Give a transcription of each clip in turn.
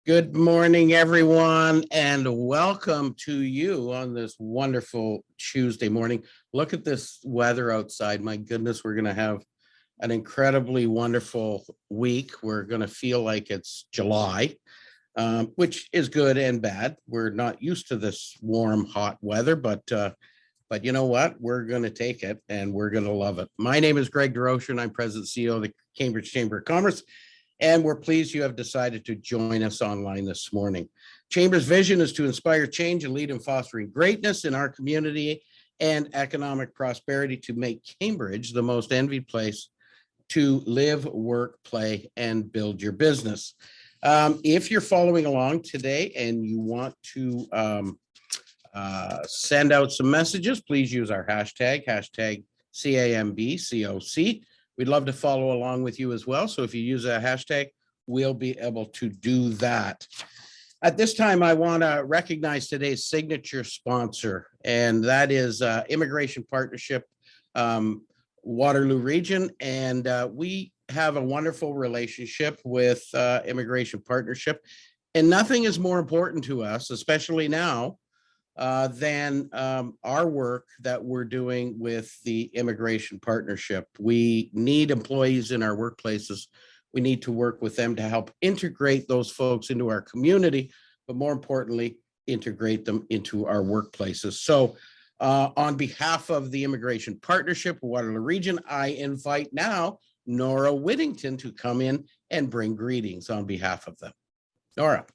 Good morning, everyone, and welcome to you on this wonderful Tuesday morning. Look at this weather outside. My goodness, we're going to have an incredibly wonderful week. We're going to feel like it's July, which is good and bad. We're not used to this warm, hot weather, but you know what? We're going to take it and we're going to love it. My name is Greg DeRocher, and I'm President and CEO of the Cambridge Chamber of Commerce. And we're pleased you have decided to join us online this morning. Chamber's vision is to inspire change and lead in fostering greatness in our community and economic prosperity to make Cambridge the most envied place to live, work, play, and build your business. If you're following along today and you want to send out some messages, please use our hashtag CAMBCOC. We'd love to follow along with you as well. So if you use a hashtag, we'll be able to do that. At this time, I want to recognize today's signature sponsor, and that is Immigration Partnership Waterloo Region. And we have a wonderful relationship with Immigration Partnership. And nothing is more important to us, especially now, than our work that we're doing with the Immigration Partnership. We need employees in our workplaces. We need to work with them to help integrate those folks into our community, but more importantly, integrate them into our workplaces. So on behalf of the Immigration Partnership, Waterloo Region, I invite now Nora Whittington to come in and bring greetings on behalf of them. Nora.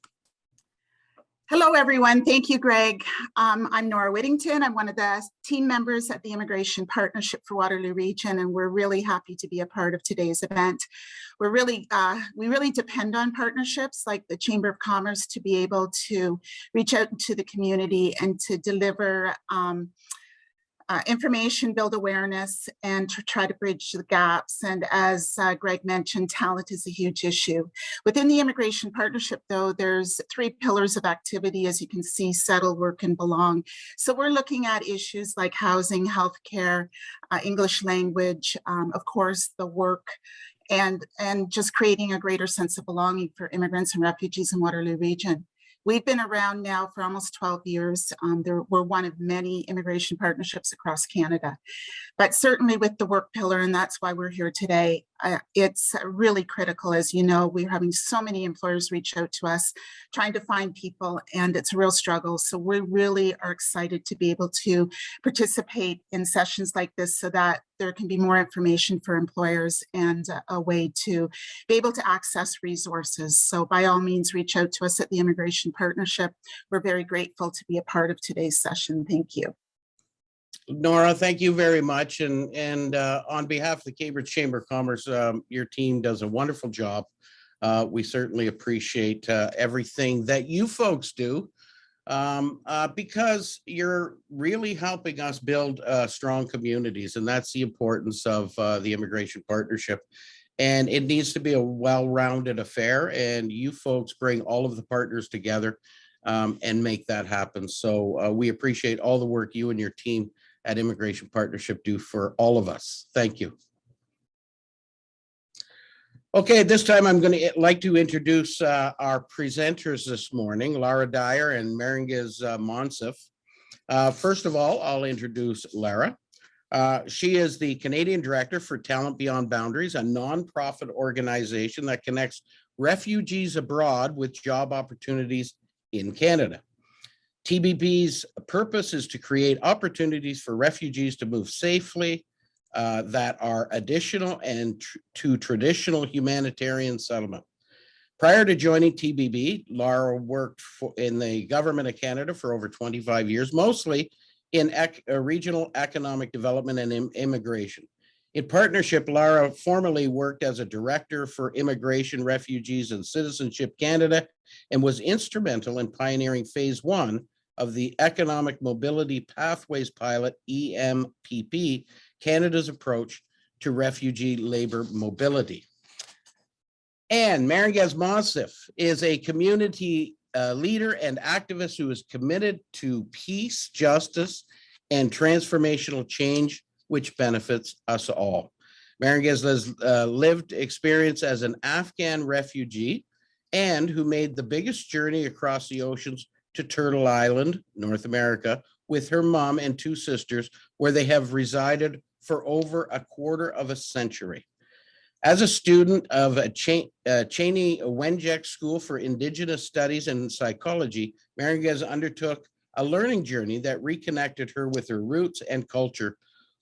Hello, everyone. Thank you, Greg. I'm Nora Whittington. I'm one of the team members at the Immigration Partnership for Waterloo Region, and we're really happy to be a part of today's event. We really depend on partnerships like the Chamber of Commerce to be able to reach out to the community and to deliver information, build awareness, and to try to bridge the gaps. And as Greg mentioned, talent is a huge issue. Within the Immigration Partnership, though, there's 3 pillars of activity, as you can see: settle, work, and belong. So we're looking at issues like housing, healthcare, English language, of course, the work, and just creating a greater sense of belonging for immigrants and refugees in Waterloo Region. We've been around now for almost 12 years. We're one of many immigration partnerships across Canada, but certainly with the work pillar, and that's why we're here today, it's really critical. As you know, we're having so many employers reach out to us trying to find people, and it's a real struggle. So we really are excited to be able to participate in sessions like this so that there can be more information for employers and a way to be able to access resources. So by all means, reach out to us at the Immigration Partnership. We're very grateful to be a part of today's session. Thank you. Nora, thank you very much. And on behalf of the Cambridge Chamber of Commerce, your team does a wonderful job. We certainly appreciate everything that you folks do because you're really helping us build strong communities. And that's the importance of the Immigration Partnership. And it needs to be a well-rounded affair. And you folks bring all of the partners together and make that happen. So we appreciate all the work you and your team at Immigration Partnership do for all of us. Thank you. Okay, at this time, I'm going to like to introduce our presenters this morning, Lara Dyer and Maringiz Monsef. First of all, I'll introduce Lara. She is the Canadian Director for Talent Beyond Boundaries, a nonprofit organization that connects refugees abroad with job opportunities in Canada. TBB's purpose is to create opportunities for refugees to move safely that are additional and to traditional humanitarian settlement. Prior to joining TBB, Lara worked in the government of Canada for over 25 years, mostly in regional economic development and immigration. In partnership, Lara formerly worked as a director for Immigration, Refugees, and Citizenship Canada and was instrumental in pioneering phase 1 of the Economic Mobility Pathways Pilot, EMPP, Canada's approach to refugee labor mobility. And Maringiz Monsef is a community leader and activist who is committed to peace, justice, and transformational change, which benefits us all. Maringiz has lived experience as an Afghan refugee and who made the biggest journey across the oceans to Turtle Island, North America, with her mom and two sisters, where they have resided for over a quarter of a century. As a student of a Cheney Wenjack School for Indigenous Studies and Psychology, Maringuez undertook a learning journey that reconnected her with her roots and culture,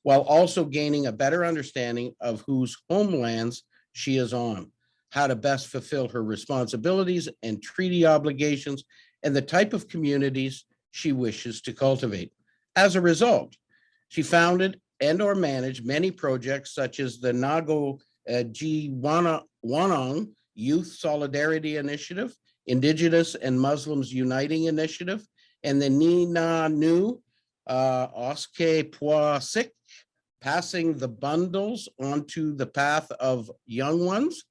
while also gaining a better understanding of whose homelands she is on, how to best fulfill her responsibilities and treaty obligations, and the type of communities she wishes to cultivate. As a result, she founded and or managed many projects such as the Nago Wanong Youth Solidarity Initiative, Indigenous and Muslims Uniting Initiative, and the Nina Nu Oske Poisik, Passing the Bundles Onto the Path of Young Ones,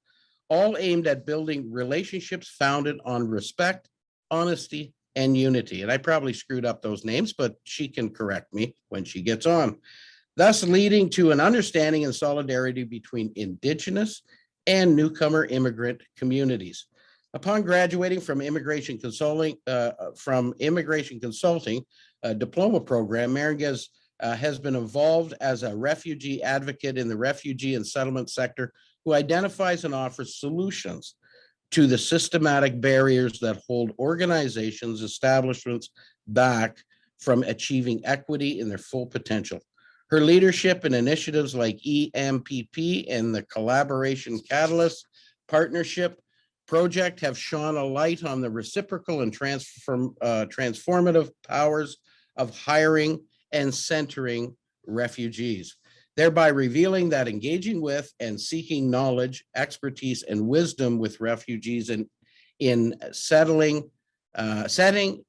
all aimed at building relationships founded on respect, honesty, and unity. And I probably screwed up those names, but she can correct me when she gets on, thus leading to an understanding and solidarity between Indigenous and newcomer immigrant communities. Upon graduating from Immigration Consulting, a diploma program, Maringuez has been involved as a refugee advocate in the refugee and settlement sector, who identifies and offers solutions to the systematic barriers that hold organizations, establishments back from achieving equity in their full potential. Her leadership and initiatives like EMPP and the Collaboration Catalyst Partnership Project have shone a light on the reciprocal and transformative powers of hiring and centering refugees, thereby revealing that engaging with and seeking knowledge, expertise, and wisdom with refugees in setting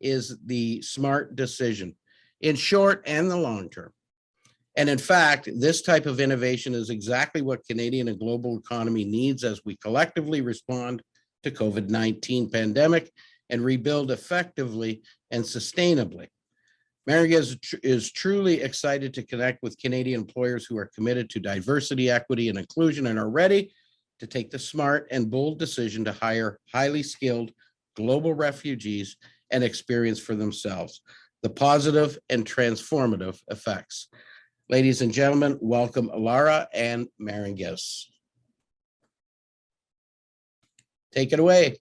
is the smart decision, in short and the long term. And in fact, this type of innovation is exactly what Canadian and global economy needs as we collectively respond to COVID-19 pandemic and rebuild effectively and sustainably. Maringuez is truly excited to connect with Canadian employers who are committed to diversity, equity, and inclusion, and are ready to take the smart and bold decision to hire highly skilled global refugees and experience for themselves the positive and transformative effects. Ladies and gentlemen, welcome Lara and Maringuez. Take it away.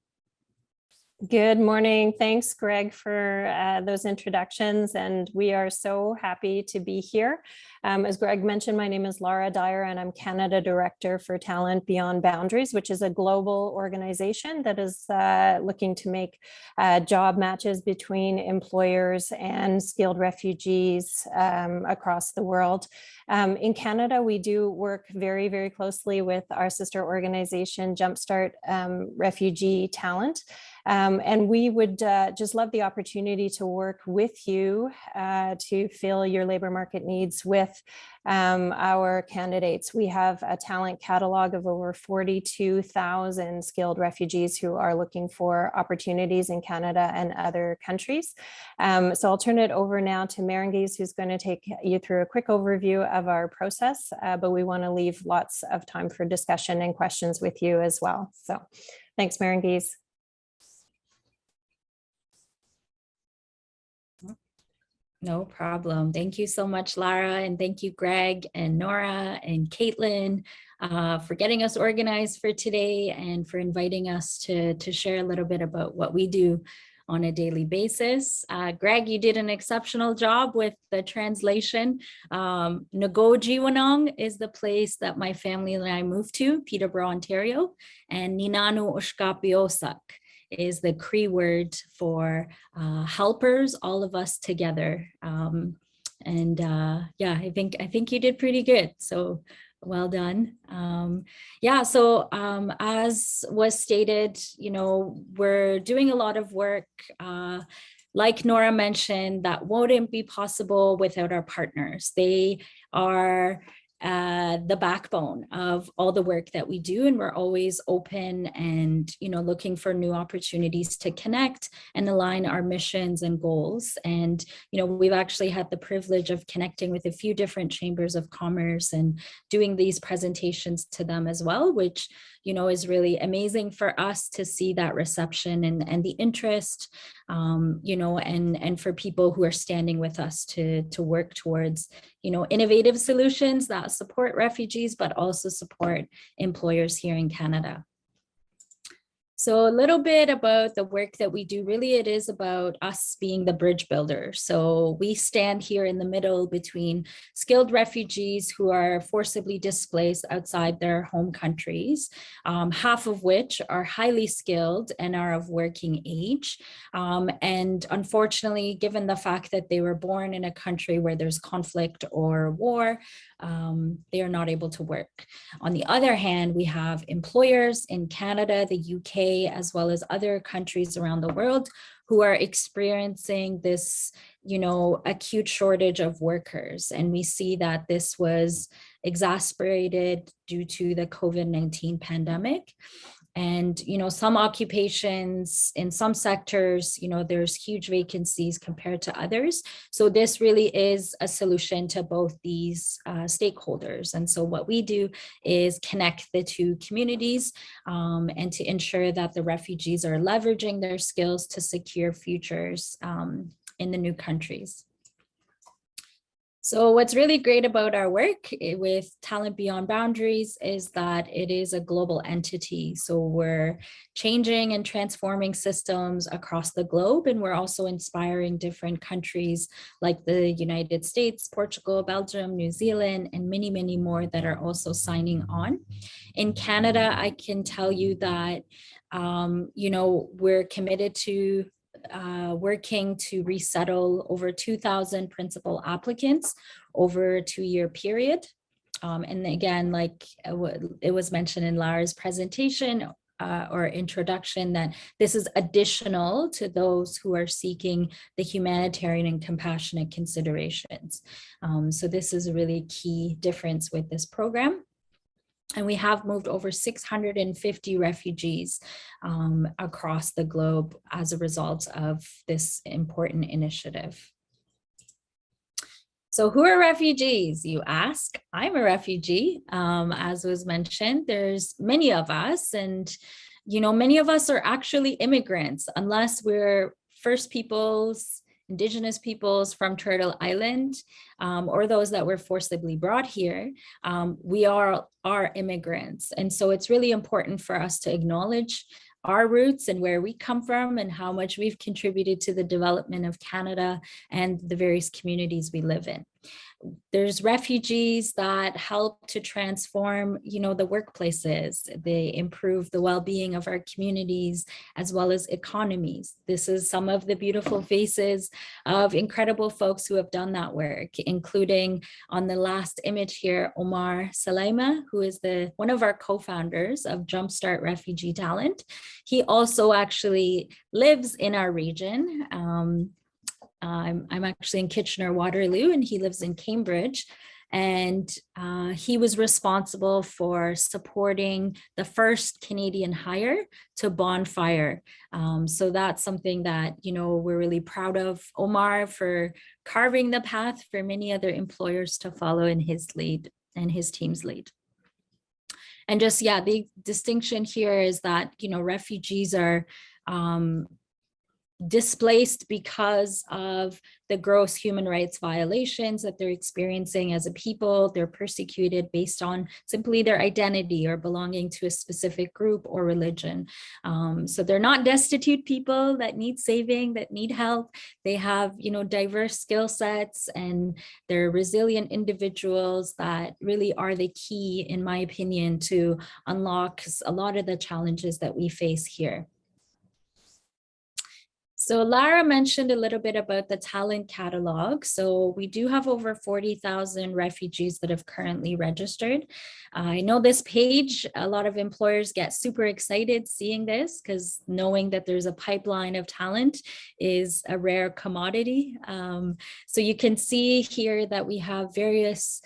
Good morning. Thanks, Greg, for those introductions. And we are so happy to be here. As Greg mentioned, my name is Lara Dyer, and I'm Canada Director for Talent Beyond Boundaries, which is a global organization that is looking to make job matches between employers and skilled refugees across the world. In Canada, we do work very, very closely with our sister organization, Jumpstart Refugee Talent. And we would just love the opportunity to work with you to fill your labor market needs with our candidates. We have a talent catalog of over 42,000 skilled refugees who are looking for opportunities in Canada and other countries. So I'll turn it over now to Maringuez, who's going to take you through a quick overview of our process, but we want to leave lots of time for discussion and questions with you as well. So thanks, Maringuez. No problem. Thank you so much, Lara, and thank you, Greg and Nora and Caitlin, for getting us organized for today and for inviting us to share a little bit about what we do on a daily basis. Greg, you did an exceptional job with the translation. Nagojiwanong is the place that my family and I moved to, Peterborough, Ontario, and Ninanu Ushkapiosak is the Cree word for helpers, all of us together. Yeah, I think you did pretty good. So well done. Yeah, so as was stated, you know, we're doing a lot of work, like Nora mentioned, that wouldn't be possible without our partners. They are the backbone of all the work that we do, and we're always open and, you know, looking for new opportunities to connect and align our missions and goals. And, you know, we've actually had the privilege of connecting with a few different chambers of commerce and doing these presentations to them as well, which, is really amazing for us to see that reception and the interest, and for people who are standing with us to work towards, innovative solutions that support refugees, but also support employers here in Canada. So a little bit about the work that we do. Really, it is about us being the bridge builder. So we stand here in the middle between skilled refugees who are forcibly displaced outside their home countries, half of which are highly skilled and are of working age. And unfortunately, given the fact that they were born in a country where there's conflict or war, they are not able to work. On the other hand, we have employers in Canada, the UK, as well as other countries around the world who are experiencing this, acute shortage of workers. And we see that this was exacerbated due to the COVID-19 pandemic. And, some occupations in some sectors, there's huge vacancies compared to others. So this really is a solution to both these stakeholders. And so what we do is connect the two communities and to ensure that the refugees are leveraging their skills to secure futures in the new countries. So what's really great about our work with Talent Beyond Boundaries is that it is a global entity. So we're changing and transforming systems across the globe, and we're also inspiring different countries like the United States, Portugal, Belgium, New Zealand, and many, many more that are also signing on. In Canada, I can tell you that, we're committed to working to resettle over 2,000 principal applicants over a 2-year period. And again, like it was mentioned in Lara's presentation or introduction, that this is additional to those who are seeking the humanitarian and compassionate considerations. So this is a really key difference with this program. And we have moved over 650 refugees across the globe as a result of this important initiative. So who are refugees, you ask? I'm a refugee. As was mentioned, there's many of us, and many of us are actually immigrants, unless we're First Peoples, Indigenous peoples from Turtle Island, or those that were forcibly brought here. We are immigrants. And so it's really important for us to acknowledge our roots and where we come from and how much we've contributed to the development of Canada and the various communities we live in. There's refugees that help to transform, the workplaces. They improve the well-being of our communities as well as economies. This is some of the beautiful faces of incredible folks who have done that work, including on the last image here, Omar Salaima, who is one of our co-founders of Jumpstart Refugee Talent. He also actually lives in our region. I'm actually in Kitchener-Waterloo, and he lives in Cambridge. And he was responsible for supporting the first Canadian hire to Bonfire. So that's something that, we're really proud of Omar for carving the path for many other employers to follow in his lead and his team's lead. And just, the distinction here is that, refugees are displaced because of the gross human rights violations that they're experiencing as a people. They're persecuted based on simply their identity or belonging to a specific group or religion. So they're not destitute people that need saving, that need help. They have, diverse skill sets, and they're resilient individuals that really are the key, in my opinion, to unlock a lot of the challenges that we face here. So Lara mentioned a little bit about the talent catalog. So we do have over 40,000 refugees that have currently registered. I know this page, a lot of employers get super excited seeing this, because knowing that there's a pipeline of talent is a rare commodity. So you can see here that we have various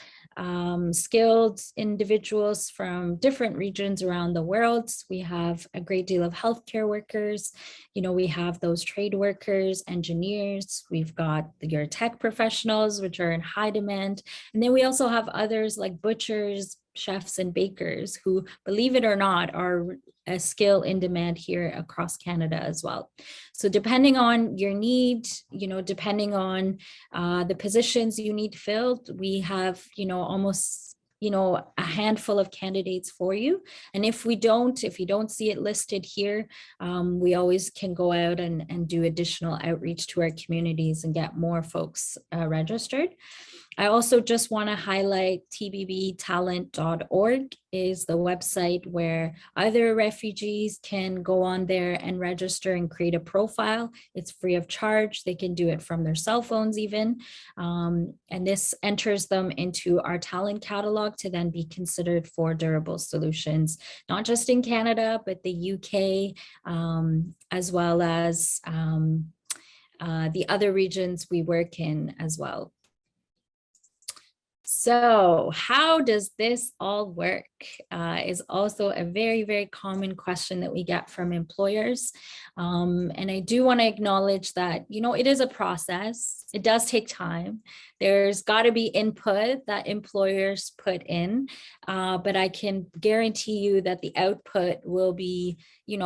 skilled individuals from different regions around the world. We have a great deal of healthcare workers. We have those trade workers, engineers. We've got your tech professionals, which are in high demand. And then we also have others like butchers, chefs and bakers who, believe it or not, are a skill in demand here across Canada as well. So depending on your need, depending on the positions you need filled, we have, almost a handful of candidates for you. And if you don't see it listed here, we always can go out and do additional outreach to our communities and get more folks registered. I also just want to highlight tbbtalent.org is the website where other refugees can go on there and register and create a profile. It's free of charge. They can do it from their cell phones even. And this enters them into our talent catalog to then be considered for durable solutions, not just in Canada, but the UK, as well as the other regions we work in as well. So how does this all work is also a very, very common question that we get from employers. And I do want to acknowledge that, it is a process. It does take time. There's got to be input that employers put in, but I can guarantee you that the output will be,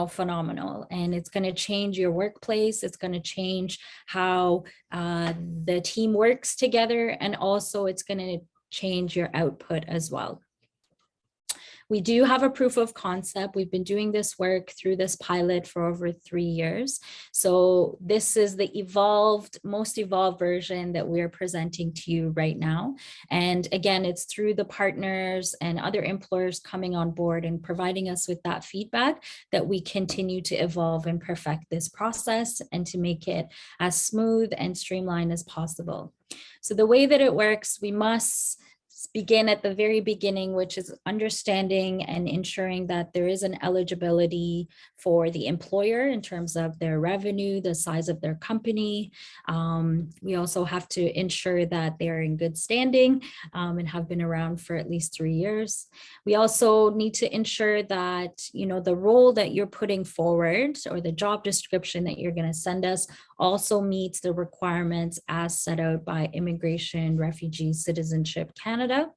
phenomenal. And it's going to change your workplace. It's going to change how the team works together. And also it's going to change your output as well. We do have a proof of concept. We've been doing this work through this pilot for over 3 years. So this is the most evolved version that we're presenting to you right now. And again, it's through the partners and other employers coming on board and providing us with that feedback that we continue to evolve and perfect this process and to make it as smooth and streamlined as possible. So the way that it works, we must begin at the very beginning, which is understanding and ensuring that there is an eligibility for the employer in terms of their revenue, the size of their company. We also have to ensure that they're in good standing and have been around for at least 3 years. We also need to ensure that, the role that you're putting forward or the job description that you're going to send us also meets the requirements as set out by Immigration, Refugee, Citizenship Canada.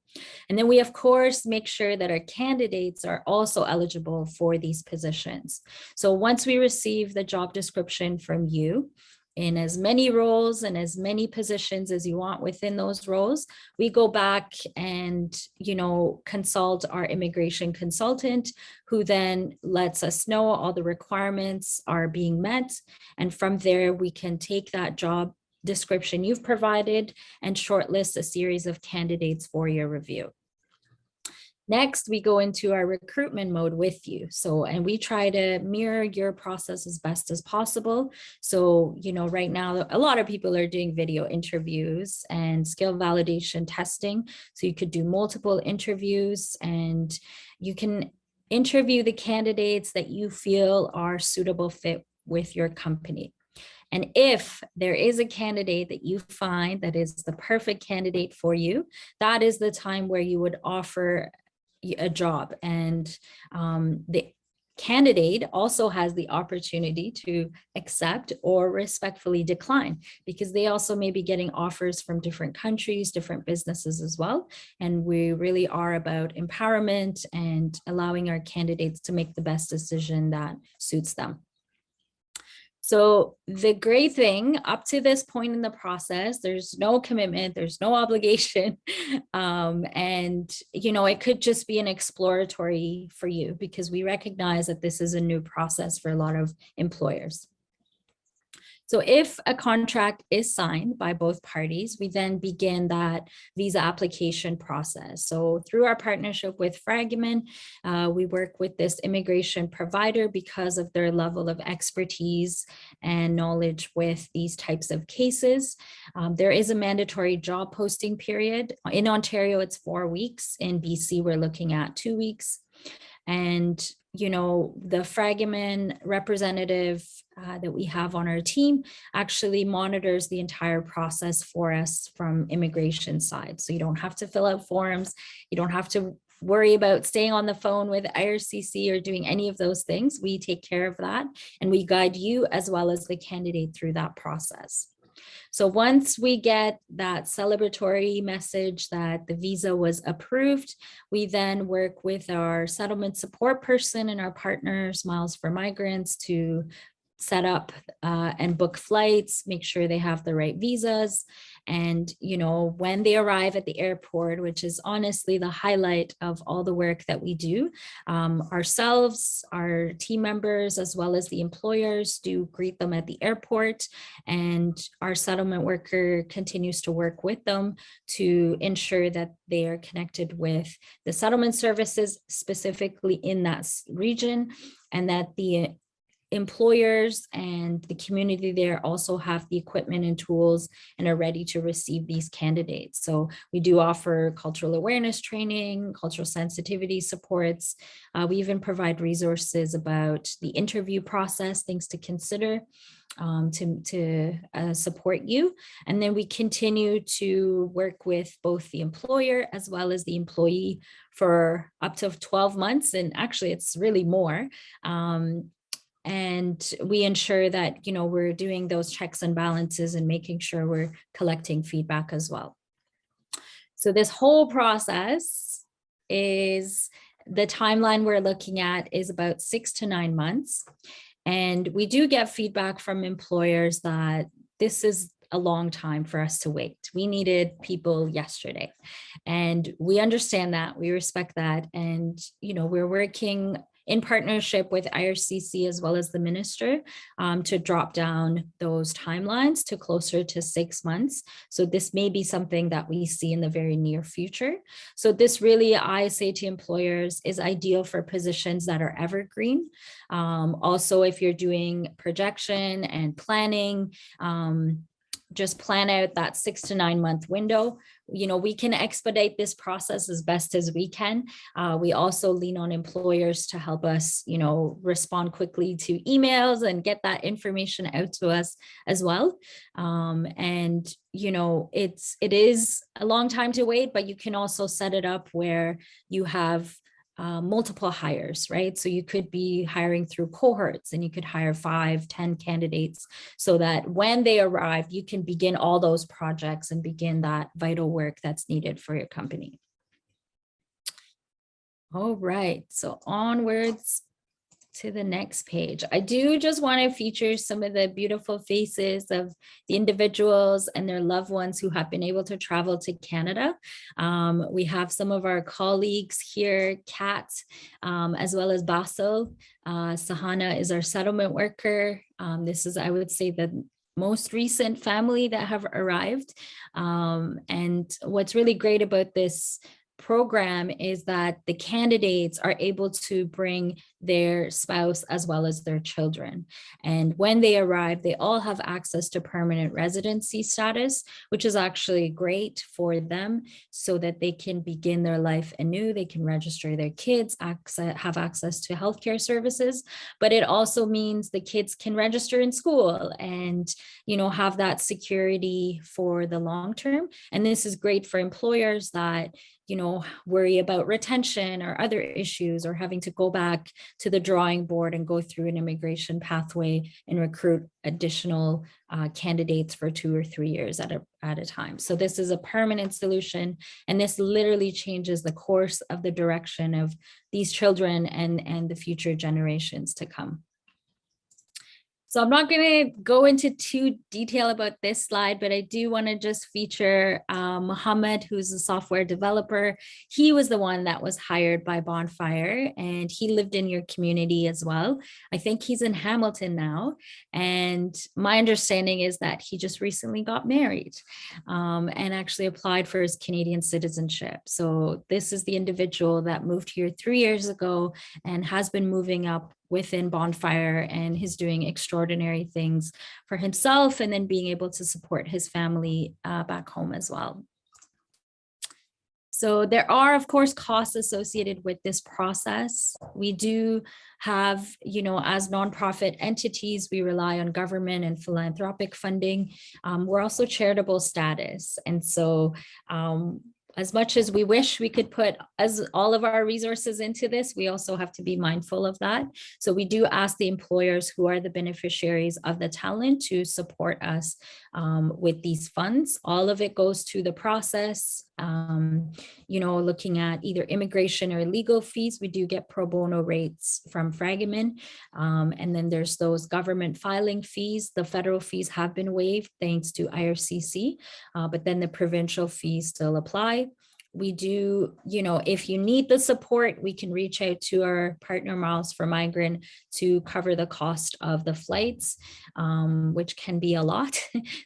And then we, of course, make sure that our candidates are also eligible for these positions. So once we receive the job description from you, in as many roles and as many positions as you want within those roles, we go back and, consult our immigration consultant, who then lets us know all the requirements are being met. And from there, we can take that job description you've provided and shortlist a series of candidates for your review. Next, we go into our recruitment mode with you. And we try to mirror your process as best as possible. So, right now, a lot of people are doing video interviews and skill validation testing. So you could do multiple interviews and you can interview the candidates that you feel are suitable fit with your company. And if there is a candidate that you find that is the perfect candidate for you, that is the time where you would offer a job, and the candidate also has the opportunity to accept or respectfully decline, because they also may be getting offers from different countries, different businesses as well. And we really are about empowerment and allowing our candidates to make the best decision that suits them. So the great thing up to this point in the process, there's no commitment, there's no obligation. And, it could just be an exploratory for you, because we recognize that this is a new process for a lot of employers. So if a contract is signed by both parties, we then begin that visa application process. So through our partnership with Fragment, we work with this immigration provider because of their level of expertise and knowledge with these types of cases. There is a mandatory job posting period. In Ontario, it's 4 weeks. In BC, we're looking at 2 weeks. And the Fragment representative that we have on our team actually monitors the entire process for us from immigration side. So you don't have to fill out forms. You don't have to worry about staying on the phone with IRCC or doing any of those things. We take care of that, and we guide you as well as the candidate through that process. So once we get that celebratory message that the visa was approved, we then work with our settlement support person and our partners, Miles for Migrants, to set up and book flights, make sure they have the right visas. And, when they arrive at the airport, which is honestly the highlight of all the work that we do, ourselves, our team members, as well as the employers do greet them at the airport. And our settlement worker continues to work with them to ensure that they are connected with the settlement services specifically in that region, and that the employers and the community there also have the equipment and tools and are ready to receive these candidates. So we do offer cultural awareness training, cultural sensitivity supports. We even provide resources about the interview process, things to consider to support you. And then we continue to work with both the employer as well as the employee for up to 12 months. And actually it's really more. And we ensure that, we're doing those checks and balances and making sure we're collecting feedback as well. So this whole process is, the timeline we're looking at is about 6 to 9 months. And we do get feedback from employers that this is a long time for us to wait. We needed people yesterday. And we understand that, we respect that. And, we're working in partnership with IRCC as well as the minister to drop down those timelines to closer to 6 months. So this may be something that we see in the very near future. So this really, I say to employers, is ideal for positions that are evergreen. Also, if you're doing projection and planning, just plan out that 6 to 9 month window. We can expedite this process as best as we can. We also lean on employers to help us, respond quickly to emails and get that information out to us as well. And, it is a long time to wait, but you can also set it up where you have multiple hires, right? So you could be hiring through cohorts and you could hire 5, 10 candidates so that when they arrive, you can begin all those projects and begin that vital work that's needed for your company. All right, so onwards to the next page. I do just want to feature some of the beautiful faces of the individuals and their loved ones who have been able to travel to Canada. We have some of our colleagues here, Kat, as well as Basil. Sahana is our settlement worker. This is, I would say, the most recent family that have arrived. And what's really great about this program is that the candidates are able to bring their spouse as well as their children. And when they arrive, they all have access to permanent residency status, which is actually great for them so that they can begin their life anew. They can register their kids, have access to healthcare services, but it also means the kids can register in school and, have that security for the long term. And this is great for employers that worry about retention or other issues, or having to go back to the drawing board and go through an immigration pathway and recruit additional candidates for 2 or 3 years at a time. So this is a permanent solution, and this literally changes the course of the direction of these children and the future generations to come. So I'm not going to go into too detail about this slide, but I do want to just feature Mohammed, who's a software developer. He was the one that was hired by Bonfire, and he lived in your community as well. I think he's in Hamilton now. And my understanding is that he just recently got married and actually applied for his Canadian citizenship. So this is the individual that moved here 3 years ago and has been moving up within Bonfire, and he's doing extraordinary things for himself and then being able to support his family back home as well. So there are, of course, costs associated with this process. We do have, as nonprofit entities, we rely on government and philanthropic funding. We're also charitable status. And so as much as we wish we could put all of our resources into this, we also have to be mindful of that. So we do ask the employers who are the beneficiaries of the talent to support us with these funds. All of it goes to the process, looking at either immigration or legal fees. We do get pro bono rates from Fragment. And then there's those government filing fees. The federal fees have been waived thanks to IRCC, but then the provincial fees still apply. We do, if you need the support, we can reach out to our partner Miles for Migrant to cover the cost of the flights, which can be a lot,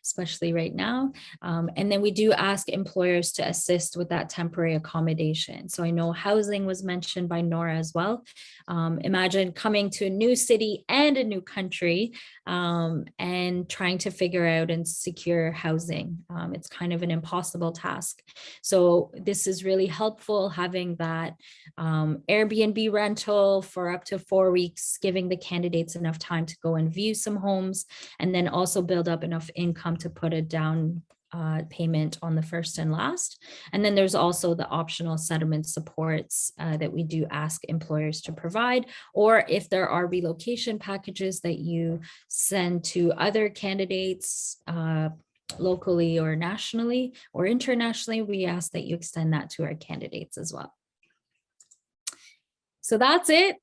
especially right now. And then we do ask employers to assist with that temporary accommodation. So I know housing was mentioned by Nora as well. Imagine coming to a new city and a new country and trying to figure out and secure housing. It's kind of an impossible task. So this is really helpful, having that Airbnb rental for up to 4 weeks, giving the candidates enough time to go and view some homes, and then also build up enough income to put a down payment on the first and last. And then there's also the optional settlement supports that we do ask employers to provide, or if there are relocation packages that you send to other candidates locally or nationally or internationally, we ask that you extend that to our candidates as well. So that's it.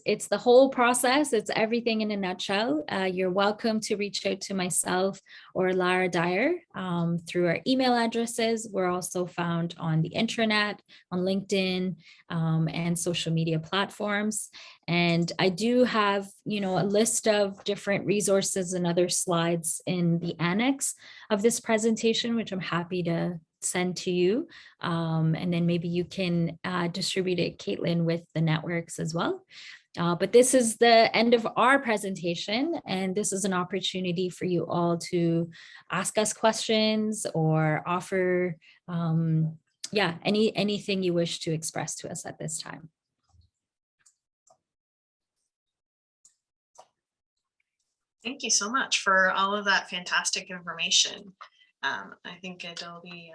It's the whole process. It's everything in a nutshell. You're welcome to reach out to myself or Lara Dyer through our email addresses. We're also found on the intranet, on LinkedIn, and social media platforms. And I do have, a list of different resources and other slides in the annex of this presentation, which I'm happy to send to you. And then maybe you can distribute it, Caitlin, with the networks as well. But this is the end of our presentation, and this is an opportunity for you all to ask us questions or offer, anything you wish to express to us at this time. Thank you so much for all of that fantastic information. I think it'll be,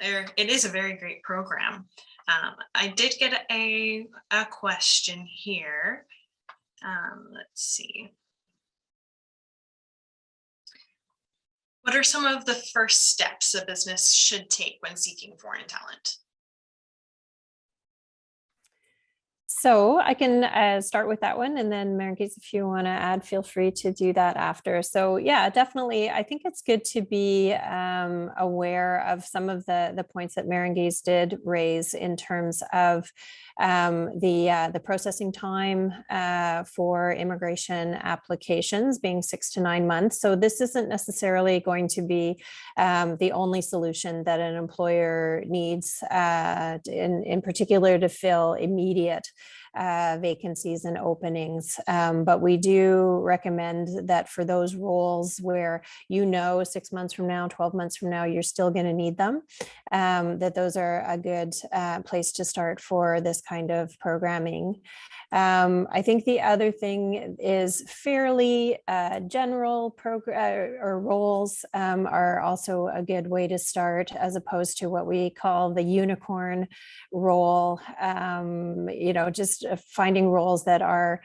it is a very great program. I did get a question here. Let's see. What are some of the first steps a business should take when seeking foreign talent? So I can start with that one, and then Margis, if you want to add, feel free to do that after. So yeah, definitely. I think it's good to be aware of some of the points that Margis did raise in terms of the processing time for immigration applications being 6 to 9 months. So this isn't necessarily going to be the only solution that an employer needs, in particular to fill immediate vacancies and openings. But we do recommend that for those roles where 6 months from now, 12 months from now, you're still going to need them, that those are a good place to start for this kind of programming. I think the other thing is fairly general roles are also a good way to start, as opposed to what we call the unicorn role. Just finding roles that are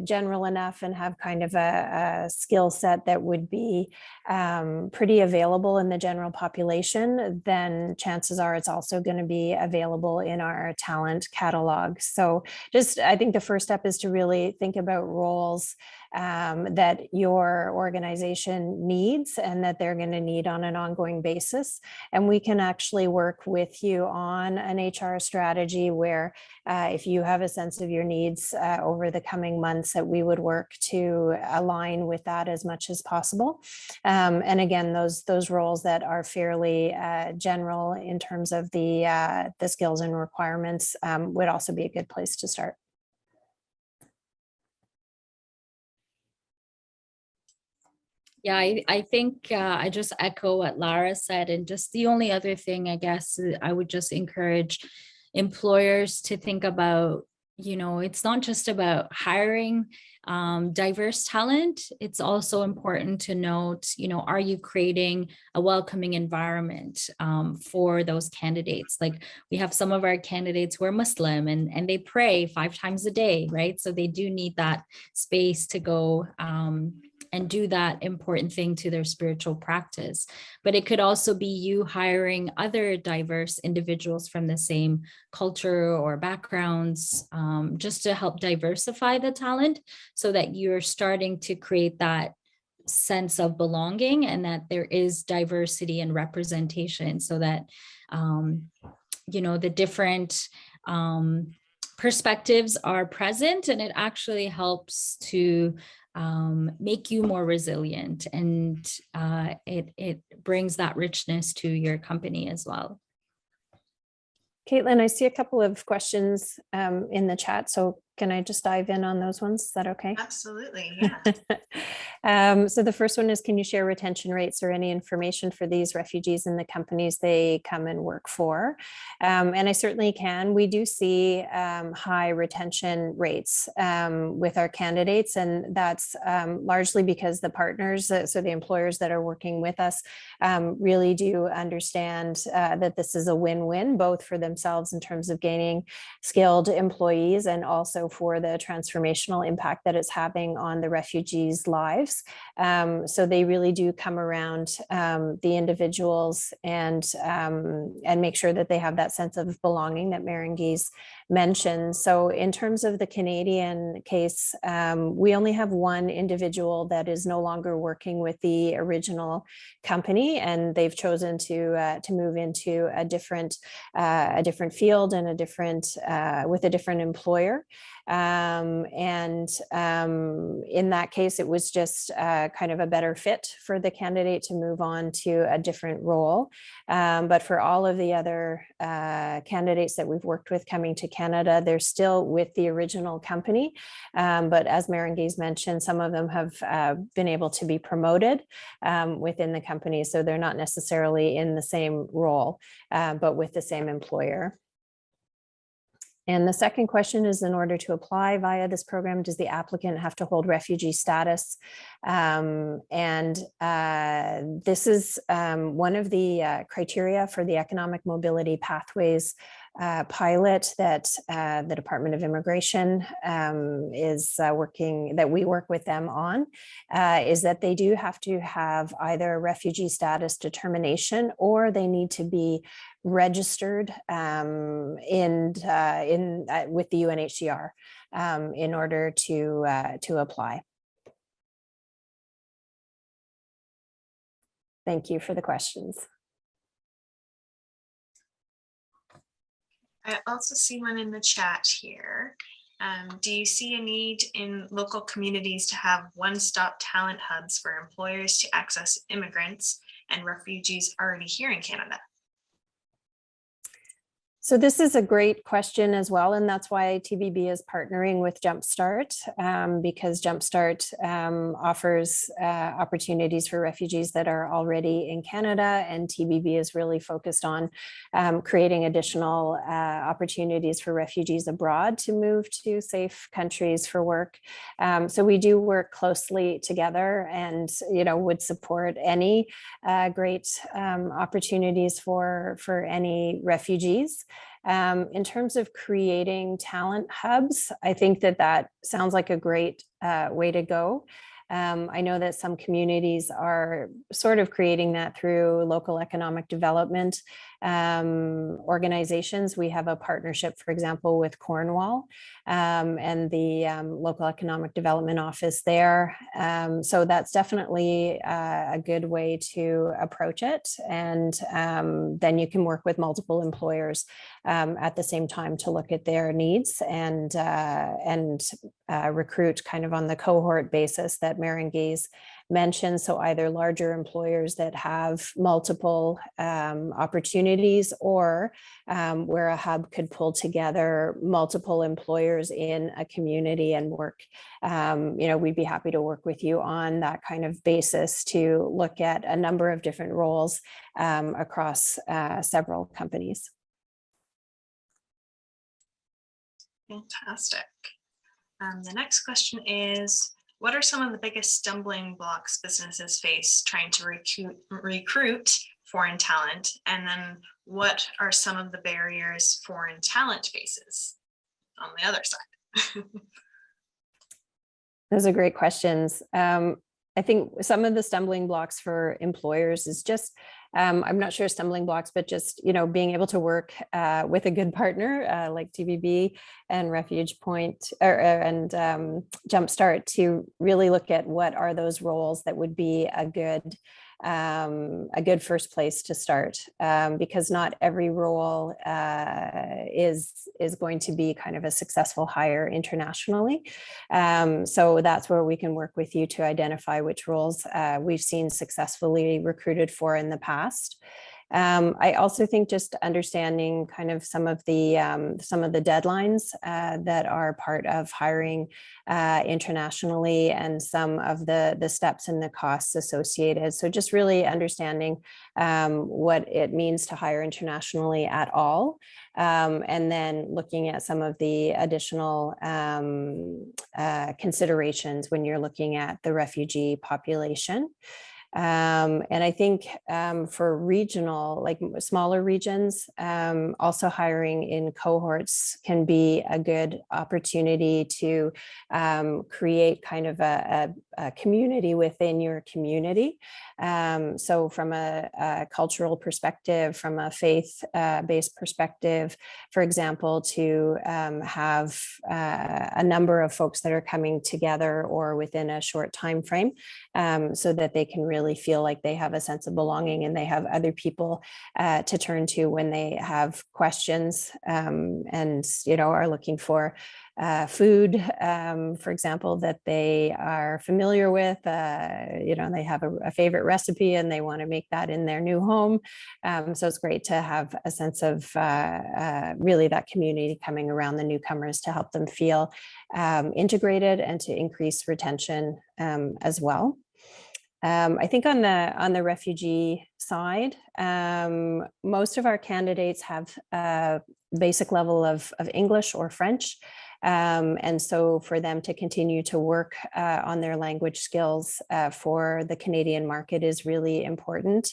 general enough and have kind of a skill set that would be pretty available in the general population, then chances are it's also going to be available in our talent catalog. So I think the first step is to really think about roles that your organization needs and that they're going to need on an ongoing basis. And we can actually work with you on an HR strategy where if you have a sense of your needs over the coming months, that we would work to align with that as much as possible. And again, those roles that are fairly general in terms of the skills and requirements would also be a good place to start. Yeah, I think I just echo what Lara said. And just the only other thing, I guess, I would just encourage employers to think about you know, it's not just about hiring diverse talent. It's also important to note, you know, are you creating a welcoming environment for those candidates? Like, we have some of our candidates who are Muslim and they pray 5 times a day, right? So they do need that space to go and do that important thing to their spiritual practice. But it could also be you hiring other diverse individuals from the same culture or backgrounds, just to help diversify the talent, so that you're starting to create that sense of belonging and that there is diversity and representation, so that you know, the different perspectives are present, and it actually helps to make you more resilient, and it brings that richness to your company as well. Caitlin, I see a couple of questions in the chat, so can I just dive in on those ones? Is that okay? Absolutely, yeah. So the first one is, can you share retention rates or any information for these refugees in the companies they come and work for? And I certainly can. We do see high retention rates with our candidates, and that's largely because the partners, so the employers that are working with us, really do understand that this is a win-win, both for themselves in terms of gaining skilled employees and also for the transformational impact that it's having on the refugees' lives. So they really do come around the individuals and make sure that they have that sense of belonging that Marenghi's mentioned. So in terms of the Canadian case, we only have one individual that is no longer working with the original company, and they've chosen to move into a different field and with a different employer. In that case, it was just kind of a better fit for the candidate to move on to a different role. But for all of the other candidates that we've worked with coming to Canada, they're still with the original company. But as Marenghi's mentioned, some of them have been able to be promoted within the company. So they're not necessarily in the same role, but with the same employer. And the second question is, in order to apply via this program, does the applicant have to hold refugee status? This is one of the criteria for the economic mobility pathways pilot that the Department of Immigration that we work with them on, is that they do have to have either refugee status determination, or they need to be registered with the UNHCR in order to apply. Thank you for the questions. I also see one in the chat here. Do you see a need in local communities to have one-stop talent hubs for employers to access immigrants and refugees already here in Canada? So this is a great question as well, and that's why TBB is partnering with Jumpstart, because Jumpstart offers opportunities for refugees that are already in Canada, and TBB is really focused on creating additional opportunities for refugees abroad to move to safe countries for work. So we do work closely together, and would support any great opportunities for any refugees. In terms of creating talent hubs, I think that sounds like a great way to go. I know that some communities are sort of creating that through local economic development organizations. We have a partnership, for example, with Cornwall and the local economic development office there. So that's definitely a good way to approach it. And then you can work with multiple employers at the same time to look at their needs and recruit kind of on the cohort basis that Marenghi's mentioned. So either larger employers that have multiple opportunities, or where a hub could pull together multiple employers in a community and work. We'd be happy to work with you on that kind of basis to look at a number of different roles across several companies. Fantastic. The next question is, what are some of the biggest stumbling blocks businesses face trying to recruit foreign talent? And then what are some of the barriers foreign talent faces on the other side? Those are great questions. I think some of the stumbling blocks for employers is just, I'm not sure stumbling blocks, but just, being able to work with a good partner like TBB and Refuge Point and Jumpstart to really look at what are those roles that would be a good first place to start, because not every role is going to be kind of a successful hire internationally. So that's where we can work with you to identify which roles we've seen successfully recruited for in the past. I also think just understanding kind of some of the deadlines that are part of hiring internationally, and some of the steps and the costs associated. So just really understanding what it means to hire internationally at all, and then looking at some of the additional considerations when you're looking at the refugee population. And I think for regional, like smaller regions, also hiring in cohorts can be a good opportunity to create kind of a community within your community. So from a cultural perspective, from a faith-based perspective, for example, to have a number of folks that are coming together or within a short time frame, so that they can really feel like they have a sense of belonging and they have other people to turn to when they have questions, and are looking for food, for example, that they are familiar with. They have a favorite recipe and they want to make that in their new home. So it's great to have a sense of really that community coming around the newcomers to help them feel integrated and to increase retention as well. I think on the refugee side, most of our candidates have a basic level of English or French. And so for them to continue to work on their language skills for the Canadian market is really important.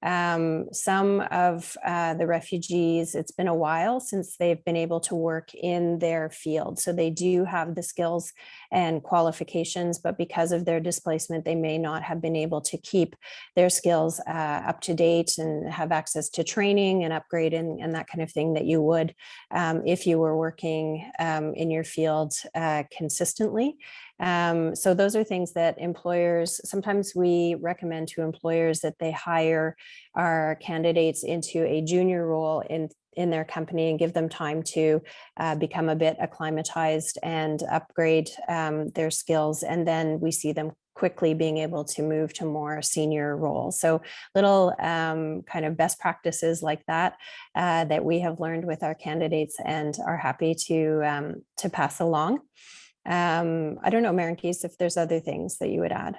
Some of the refugees, it's been a while since they've been able to work in their field. So they do have the skills and qualifications, but because of their displacement, they may not have been able to keep their skills up to date and have access to training and upgrade and that kind of thing that you would if you were working in your field consistently. So those are things that employers, sometimes we recommend to employers that they hire our candidates into a junior role in their company and give them time to become a bit acclimatized and upgrade their skills. And then we see them quickly being able to move to more senior roles. So little kind of best practices like that that we have learned with our candidates and are happy to pass along. I don't know, Marinkis, if there's other things that you would add.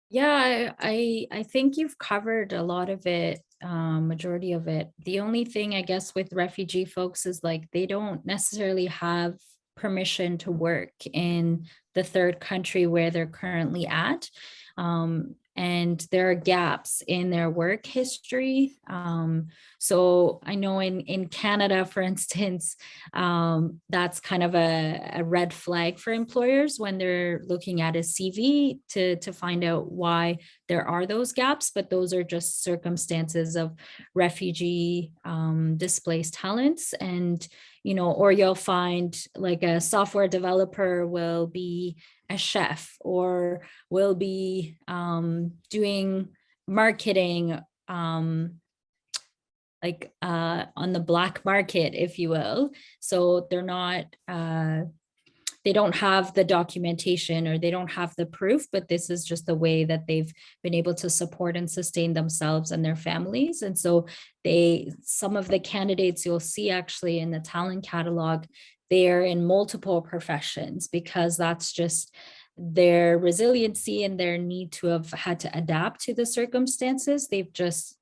Yeah, I think you've covered a lot of it, majority of it. The only thing I guess with refugee folks is like they don't necessarily have permission to work in the third country where they're currently at. And there are gaps in their work history. So I know in Canada, for instance, that's kind of a red flag for employers when they're looking at a CV to find out why there are those gaps, but those are just circumstances of refugee displaced talents. And or you'll find like a software developer will be a chef or will be doing marketing like on the black market, if you will. So they're not, they don't have the documentation or they don't have the proof, but this is just the way that they've been able to support and sustain themselves and their families. And so some of the candidates you'll see actually in the talent catalog, they're in multiple professions because that's just their resiliency and their need to have had to adapt to the circumstances. They've just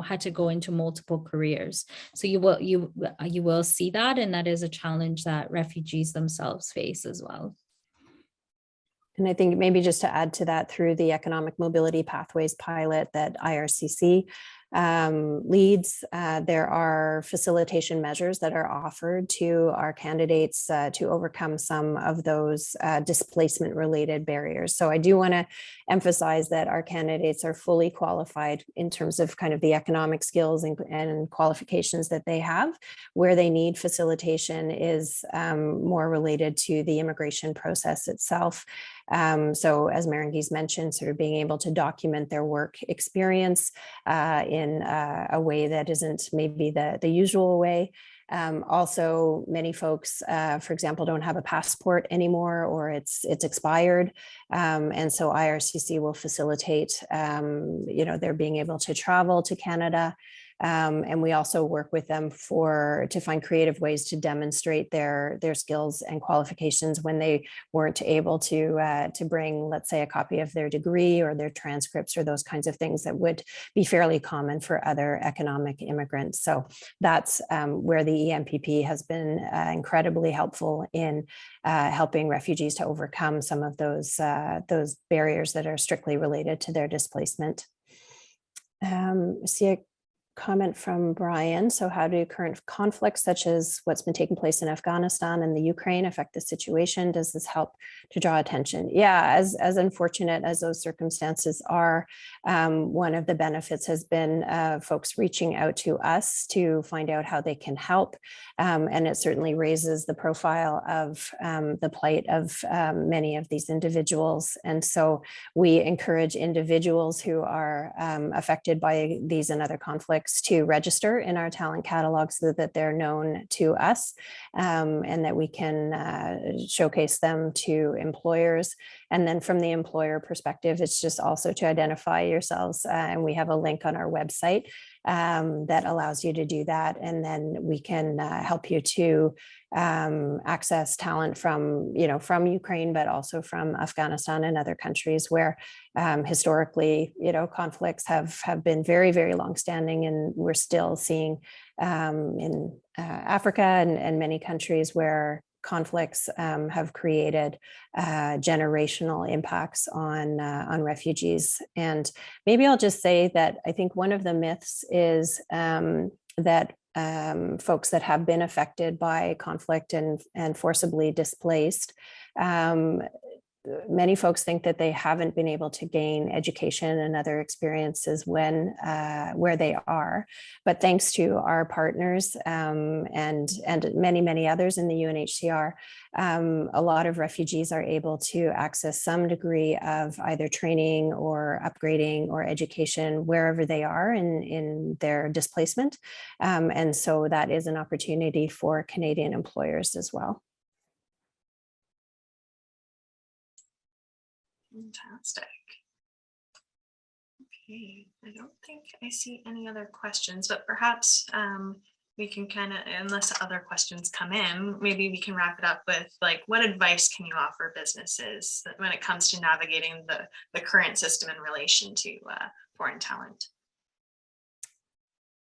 had to go into multiple careers. So you will see that, and that is a challenge that refugees themselves face as well. And I think maybe just to add to that, through the Economic Mobility Pathways pilot that IRCC leads, there are facilitation measures that are offered to our candidates to overcome some of those displacement related barriers. So I do want to emphasize that our candidates are fully qualified in terms of kind of the economic skills and qualifications that they have. Where they need facilitation is more related to the immigration process itself. So as Marangie's mentioned, sort of being able to document their work experience in a way that isn't maybe the usual way. Also, many folks, for example, don't have a passport anymore, or it's expired. And so IRCC will facilitate, their being able to travel to Canada. And we also work with them to find creative ways to demonstrate their skills and qualifications when they weren't able to bring, let's say, a copy of their degree or their transcripts or those kinds of things that would be fairly common for other economic immigrants. So that's where the EMPP has been incredibly helpful in helping refugees to overcome some of those barriers that are strictly related to their displacement. See a comment from Brian. So how do current conflicts such as what's been taking place in Afghanistan and the Ukraine affect the situation? Does this help to draw attention? Yeah, as unfortunate as those circumstances are, one of the benefits has been folks reaching out to us to find out how they can help. And it certainly raises the profile of the plight of many of these individuals. And so we encourage individuals who are affected by these and other conflicts to register in our talent catalog so that they're known to us, and that we can showcase them to employers. And then from the employer perspective, it's just also to identify yourselves. And we have a link on our website that allows you to do that. And then we can help you to access talent from Ukraine, but also from Afghanistan and other countries where historically, conflicts have been very, very longstanding, and we're still seeing in Africa and many countries where conflicts have created generational impacts on refugees. And maybe I'll just say that I think one of the myths is that folks that have been affected by conflict and forcibly displaced, many folks think that they haven't been able to gain education and other experiences where they are. But thanks to our partners and many, many others in the UNHCR, a lot of refugees are able to access some degree of either training or upgrading or education wherever they are in their displacement. And so that is an opportunity for Canadian employers as well. Fantastic. Okay, I don't think I see any other questions, but perhaps we can kind of, unless other questions come in, maybe we can wrap it up with what advice can you offer businesses when it comes to navigating the current system in relation to foreign talent?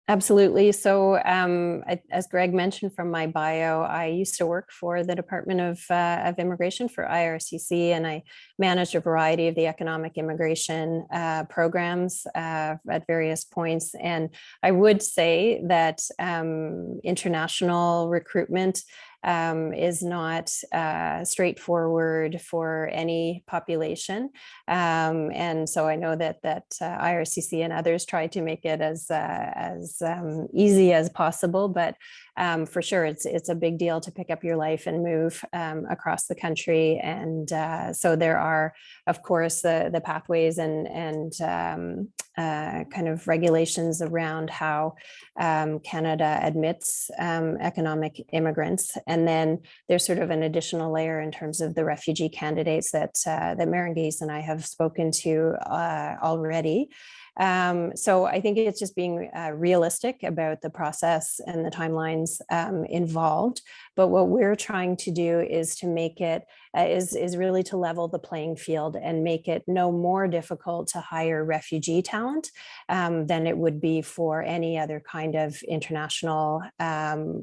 Absolutely. So as Greg mentioned from my bio, I used to work for the Department of Immigration for IRCC, and I managed a variety of the economic immigration programs at various points. And I would say that international recruitment is not straightforward for any population. And so I know that IRCC and others try to make it as easy as possible, but for sure, it's a big deal to pick up your life and move across the country. And so there are, of course, the pathways and kind of regulations around how Canada admits economic immigrants. And then there's sort of an additional layer in terms of the refugee candidates that Marangie's and I have spoken to already. So I think it's just being realistic about the process and the timelines involved. But what we're trying to do is to make it is really to level the playing field world and make it no more difficult to hire refugee talent than it would be for any other kind of international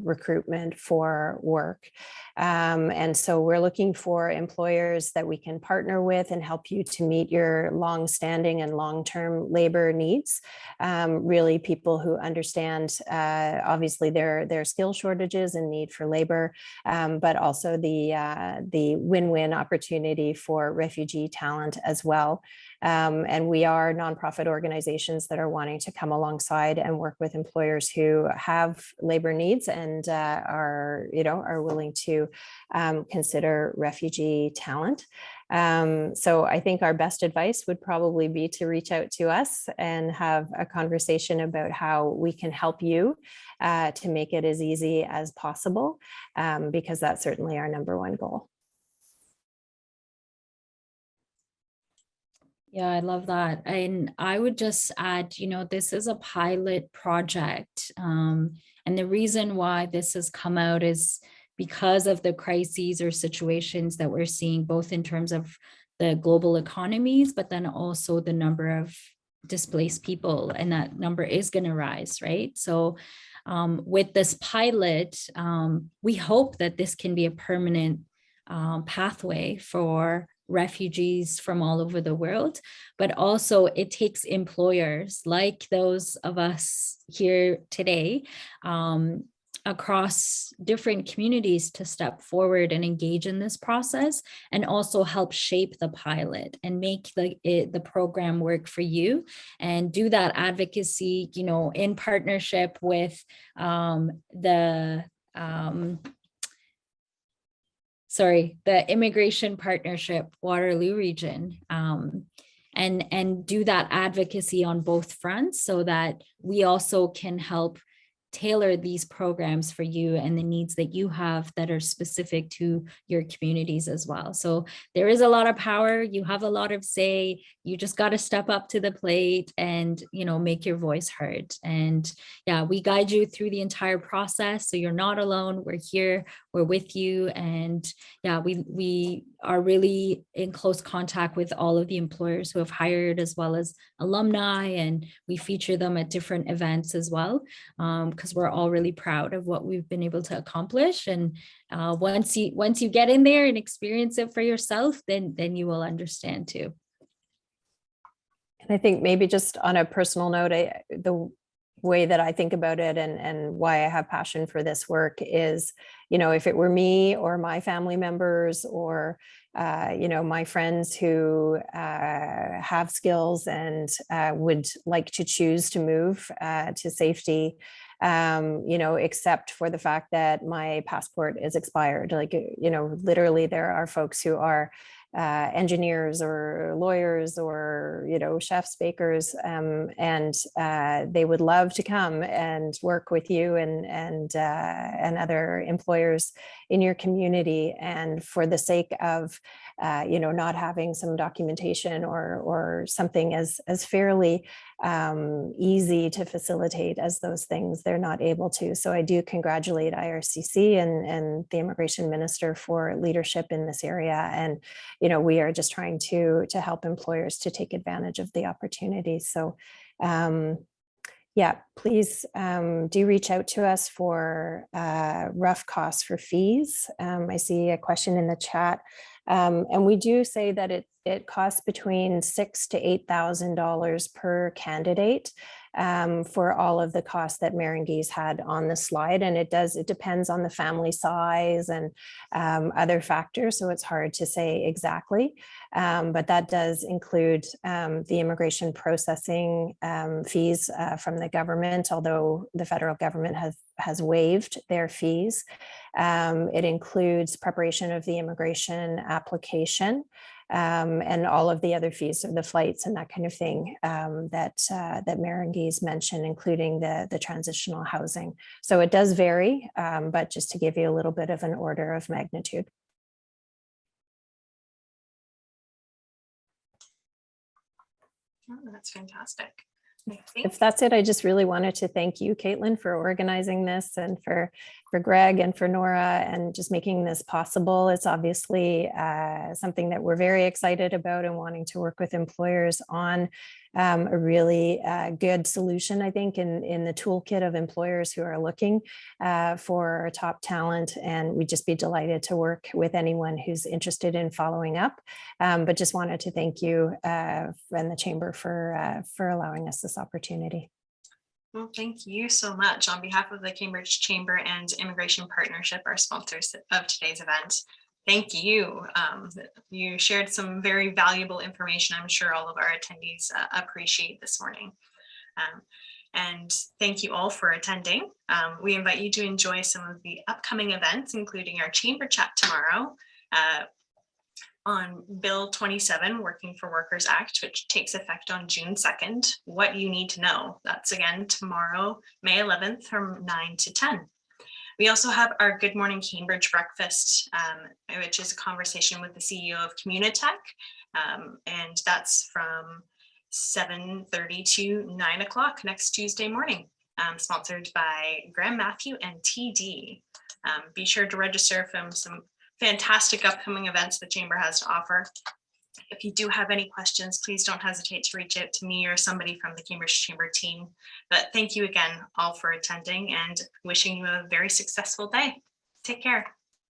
recruitment for work. And so we're looking for employers that we can partner with and help you to meet your long-standing and long-term labor needs. Really people who understand, obviously, their skill shortages and need for labor, but also the win-win opportunity for refugee talent as well. And we are nonprofit organizations that are wanting to come alongside and work with employers who have labor needs and are willing to consider refugee talent. So I think our best advice would probably be to reach out to us and have a conversation about how we can help you to make it as easy as possible, because that's certainly our number one goal. Yeah, I love that. And I would just add, this is a pilot project. And the reason why this has come out is because of the crises or situations that we're seeing, both in terms of the global economies, but then also the number of displaced people, and that number is going to rise, right? So with this pilot, we hope that this can be a permanent pathway for refugees from all over the world, but also it takes employers like those of us here today across different communities to step forward and engage in this process, and also help shape the pilot and make the program work for you, and do that advocacy, in partnership with the Immigration Partnership Waterloo region, and do that advocacy on both fronts so that we also can help tailor these programs for you and the needs that you have that are specific to your communities as well. So there is a lot of power. You have a lot of say. You just got to step up to the plate and, make your voice heard. And yeah, we guide you through the entire process. So you're not alone. We're here. We're with you. And yeah, we are really in close contact with all of the employers who have hired, as well as alumni. And we feature them at different events as well, because we're all really proud of what we've been able to accomplish. And once you get in there and experience it for yourself, then you will understand too. And I think maybe just on a personal note, the way that I think about it and why I have passion for this work is, if it were me or my family members or, my friends who have skills and would like to choose to move to safety, except for the fact that my passport is expired. Literally there are folks who are engineers or lawyers or chefs, bakers, and they would love to come and work with you and other employers in your community. And for the sake of not having some documentation or something as fairly easy to facilitate as those things, they're not able to. So I do congratulate IRCC and the immigration minister for leadership in this area. And we are just trying to help employers to take advantage of the opportunities. So yeah, please do reach out to us for rough costs for fees. I see a question in the chat. And we do say that it costs between $6,000 to $8,000 per candidate for all of the costs that Marenghi's had on the slide. And it depends on the family size and other factors. So it's hard to say exactly, but that does include the immigration processing fees from the government, although the federal government has waived their fees. It includes preparation of the immigration application, and all of the other fees of the flights and that kind of thing that Marenghi's mentioned, including the transitional housing. So it does vary, but just to give you a little bit of an order of magnitude. Oh, that's fantastic. If that's it, I just really wanted to thank you, Caitlin, for organizing this, and for Greg and for Nora, and just making this possible. It's obviously something that we're very excited about and wanting to work with employers on. A really good solution, I think, in the toolkit of employers who are looking for top talent. And we'd just be delighted to work with anyone who's interested in following up. But just wanted to thank you and the Chamber for allowing us this opportunity. Well, thank you so much. On behalf of the Cambridge Chamber and Immigration Partnership, our sponsors of today's event, thank you. You shared some very valuable information. I'm sure all of our attendees appreciate this morning. And thank you all for attending. We invite you to enjoy some of the upcoming events, including our Chamber Chat tomorrow on Bill 27, Working for Workers Act, which takes effect on June 2nd. What you need to know. That's again tomorrow, May 11th from 9 to 10. We also have our Good Morning Cambridge breakfast, which is a conversation with the CEO of Communitech. And that's from 7:30 to 9 o'clock next Tuesday morning, sponsored by Graham Matthew and TD. Be sure to register from some fantastic upcoming events the Chamber has to offer. If you do have any questions, please don't hesitate to reach out to me or somebody from the Cambridge Chamber team. But thank you again all for attending, and wishing you a very successful day. Take care.